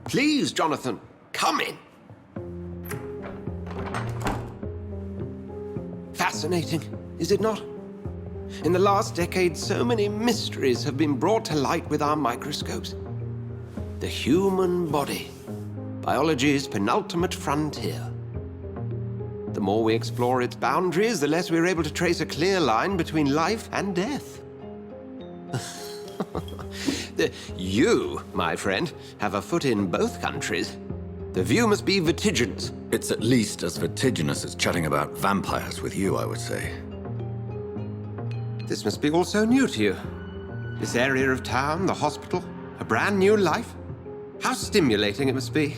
Please, Jonathan, come in. Fascinating, is it not? In the last decade, so many mysteries have been brought to light with our microscopes. The human body, biology's penultimate frontier. The more we explore its boundaries, the less we're able to trace a clear line between life and death. You, my friend, have a foot in both countries. The view must be vertiginous. It's at least as vertiginous as chatting about vampires with you, I would say. This must be all so new to you. This area of town, the hospital, a brand new life. How stimulating it must be.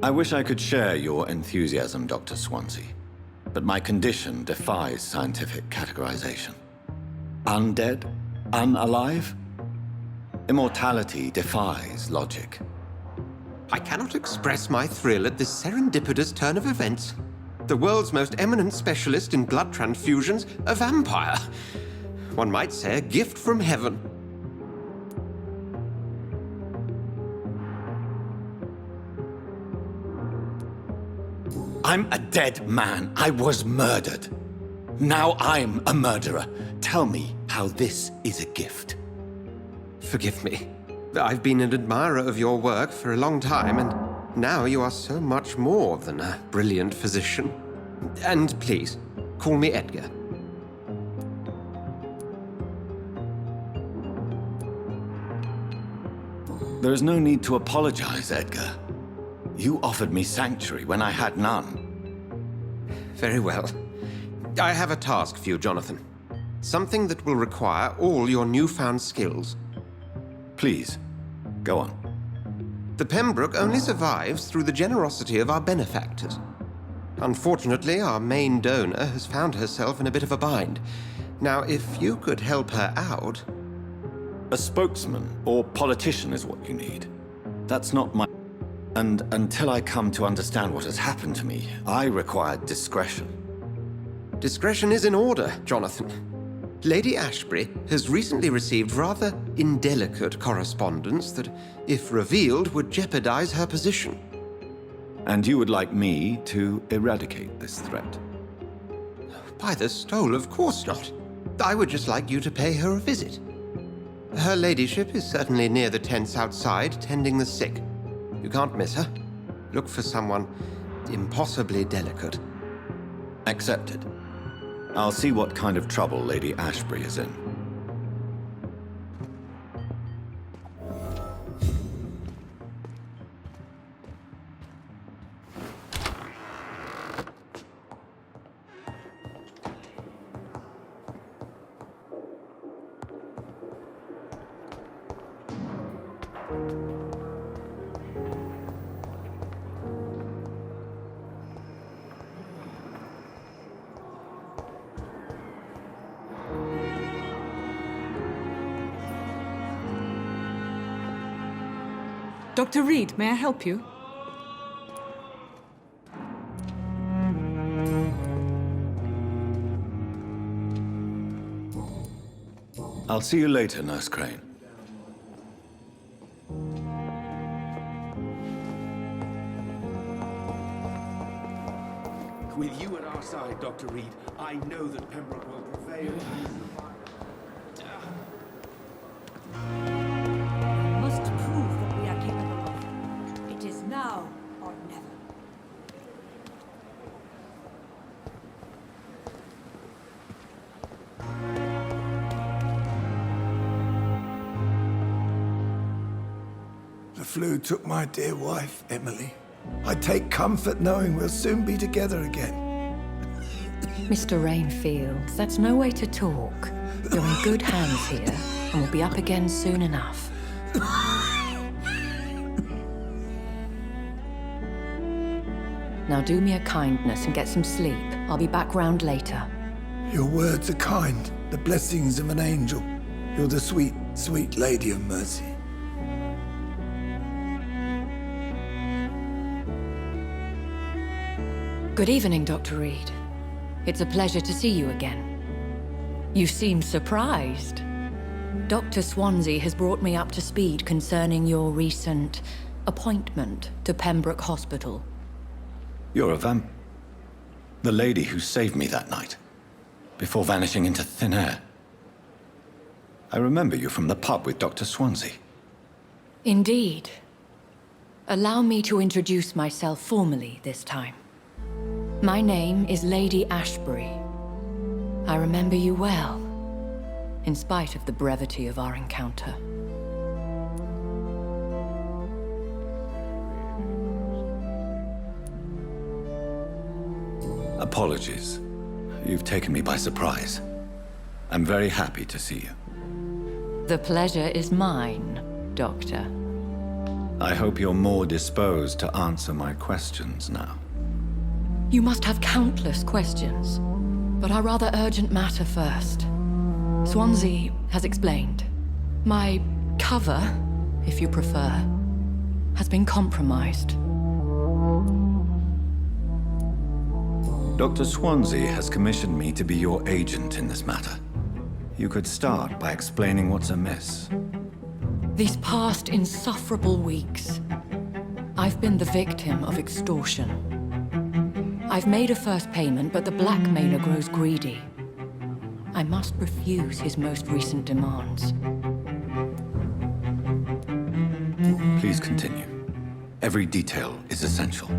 I wish I could share your enthusiasm, Dr. Swansea, but my condition defies scientific categorization. Undead? Unalive? Immortality defies logic. I cannot express my thrill at this serendipitous turn of events. The world's most eminent specialist in blood transfusions, a vampire. One might say a gift from heaven. I'm a dead man. I was murdered. Now I'm a murderer. Tell me how this is a gift. Forgive me. I've been an admirer of your work for a long time, and now you are so much more than a brilliant physician. And please, call me Edgar. There is no need to apologize, Edgar. You offered me sanctuary when I had none. Very well. I have a task for you, Jonathan. Something that will require all your newfound skills. Please, go on. The Pembroke only survives through the generosity of our benefactors. Unfortunately, our main donor has found herself in a bit of a bind. Now, if you could help her out... A spokesman or politician is what you need. That's not my... And until I come to understand what has happened to me, I require discretion. Discretion is in order, Jonathan. Lady Ashbury has recently received rather indelicate correspondence that, if revealed, would jeopardize her position. And you would like me to eradicate this threat? By the stole, of course not. I would just like you to pay her a visit. Her ladyship is certainly near the tents outside, tending the sick. You can't miss her. Look for someone impossibly delicate. Accepted. I'll see what kind of trouble Lady Ashbury is in. Dr. Reed, may I help you? I'll see you later, Nurse Crane. With you at our side, Dr. Reed, I know that Pembroke will prevail. Must prove that we are capable of. It is now or never. The flu took my dear wife, Emily. I take comfort knowing we'll soon be together again. Mr. Rainfield, that's no way to talk. You're in good hands here, and we'll be up again soon enough. Now do me a kindness and get some sleep. I'll be back round later. Your words are kind, the blessings of an angel. You're the sweet, sweet Lady of Mercy. Good evening, Dr. Reed. It's a pleasure to see you again. You seem surprised. Dr. Swansea has brought me up to speed concerning your recent appointment to Pembroke Hospital. You're a the lady who saved me that night, before vanishing into thin air. I remember you from the pub with Dr. Swansea. Indeed. Allow me to introduce myself formally this time. My name is Lady Ashbury. I remember you well, in spite of the brevity of our encounter. Apologies. You've taken me by surprise. I'm very happy to see you. The pleasure is mine, Doctor. I hope you're more disposed to answer my questions now. You must have countless questions, but our rather urgent matter first. Swansea has explained. My cover, if you prefer, has been compromised. Dr. Swansea has commissioned me to be your agent in this matter. You could start by explaining what's amiss. These past insufferable weeks, I've been the victim of extortion. I've made a first payment, but the blackmailer grows greedy. I must refuse his most recent demands. Please continue. Every detail is essential.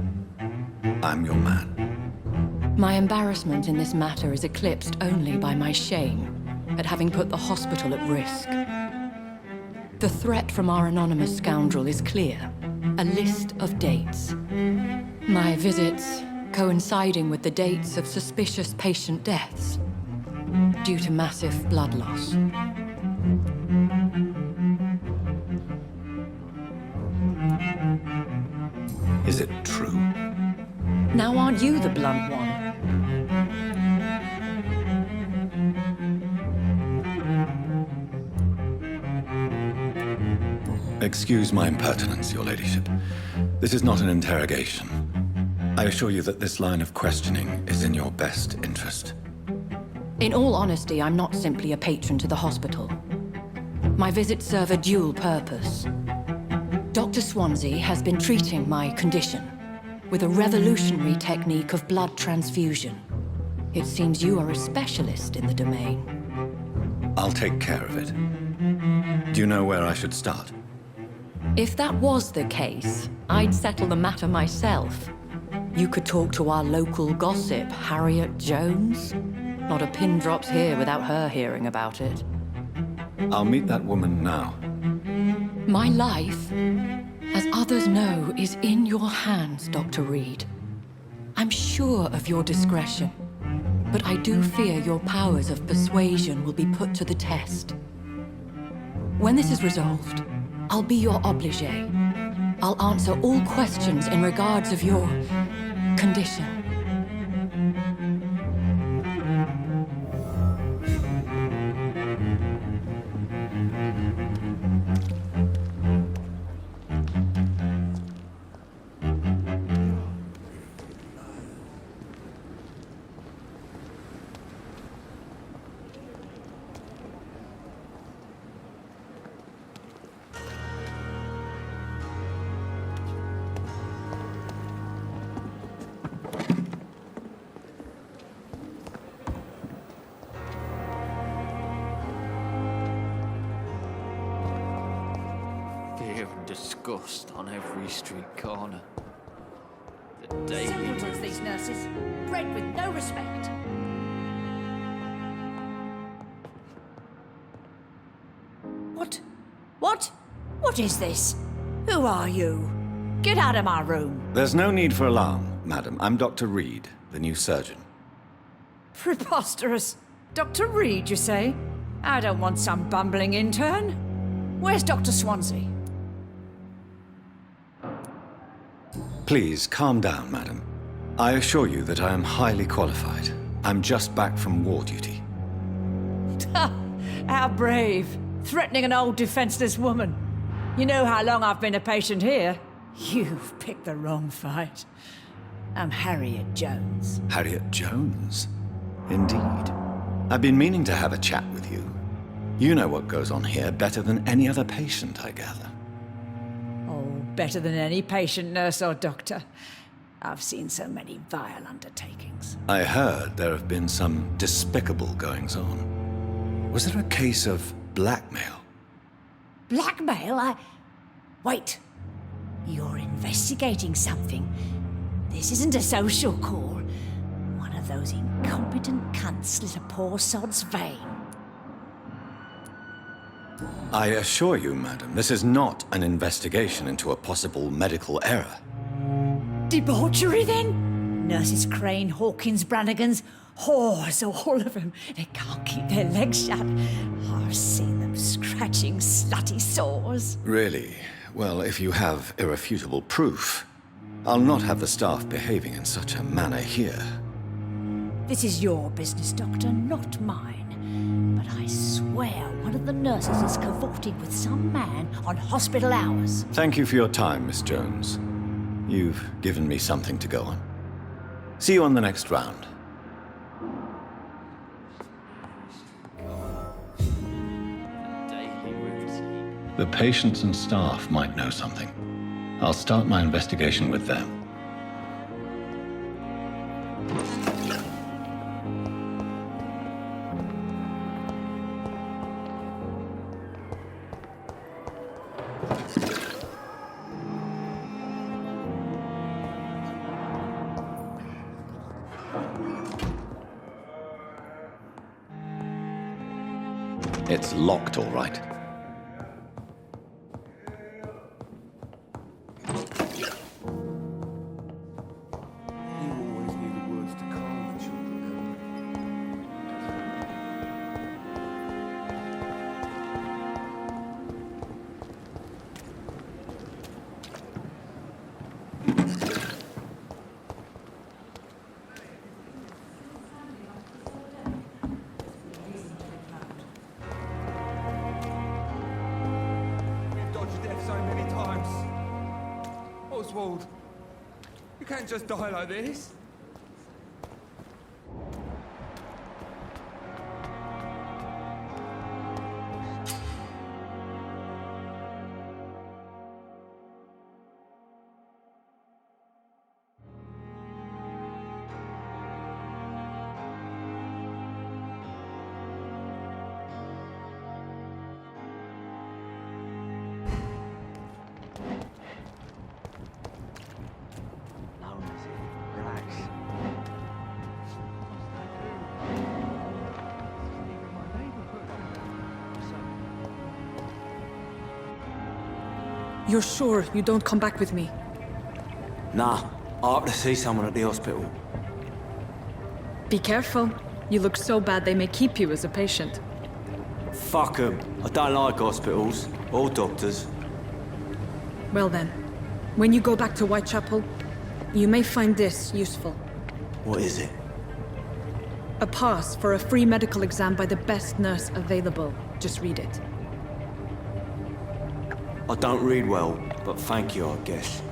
I'm your man. My embarrassment in this matter is eclipsed only by my shame at having put the hospital at risk. The threat from our anonymous scoundrel is clear. A list of dates. My visits coinciding with the dates of suspicious patient deaths due to massive blood loss. Is it true? Now aren't you the blunt one? Excuse my impertinence, Your Ladyship. This is not an interrogation. I assure you that this line of questioning is in your best interest. In all honesty, I'm not simply a patron to the hospital. My visits serve a dual purpose. Dr. Swansea has been treating my condition with a revolutionary technique of blood transfusion. It seems you are a specialist in the domain. I'll take care of it. Do you know where I should start? If that was the case, I'd settle the matter myself. You could talk to our local gossip, Harriet Jones. Not a pin drops here without her hearing about it. I'll meet that woman now. My life, as others know, is in your hands, Dr. Reed. I'm sure of your discretion, but I do fear your powers of persuasion will be put to the test. When this is resolved, I'll be your obligé. I'll answer all questions in regards of your condition. Fear and disgust on every street corner. The daily Simpletons, these nurses. Bred with no respect. What? What? What is this? Who are you? Get out of my room. There's no need for alarm, madam. I'm Dr. Reed, the new surgeon. Preposterous. Dr. Reed, you say? I don't want some bumbling intern. Where's Dr. Swansea? Please, calm down, madam. I assure you that I am highly qualified. I'm just back from war duty. How brave. Threatening an old defenseless woman. You know how long I've been a patient here? You've picked the wrong fight. I'm Harriet Jones. Harriet Jones? Indeed. I've been meaning to have a chat with you. You know what goes on here better than any other patient, I gather. Oh, better than any patient, nurse, or doctor. I've seen so many vile undertakings. I heard there have been some despicable goings-on. Was there a case of blackmail? Blackmail? Wait. You're investigating something. This isn't a social call. One of those incompetent cunts slit a poor sod's vein. I assure you, madam, this is not an investigation into a possible medical error. Debauchery, then? Nurses Crane, Hawkins, Brannigans, whores, all of them. They can't keep their legs shut. I've seen them scratching slutty sores. Really? Well, if you have irrefutable proof, I'll not have the staff behaving in such a manner here. This is your business, Doctor, not mine. But I swear one of the nurses is cavorting with some man on hospital hours. Thank you for your time, Miss Jones. You've given me something to go on. See you on the next round. Daily routine. The patients and staff might know something. I'll start my investigation with them. It's locked, all right. You always knew the words to calm the children. We've dodged death so many times. Oswald, you can't just die like this. You're sure you don't come back with me? Nah, I have to see someone at the hospital. Be careful. You look so bad they may keep you as a patient. Fuck 'em. I don't like hospitals or doctors. Well then, when you go back to Whitechapel, you may find this useful. What is it? A pass for a free medical exam by the best nurse available. Just read it. I don't read well, but thank you, I guess.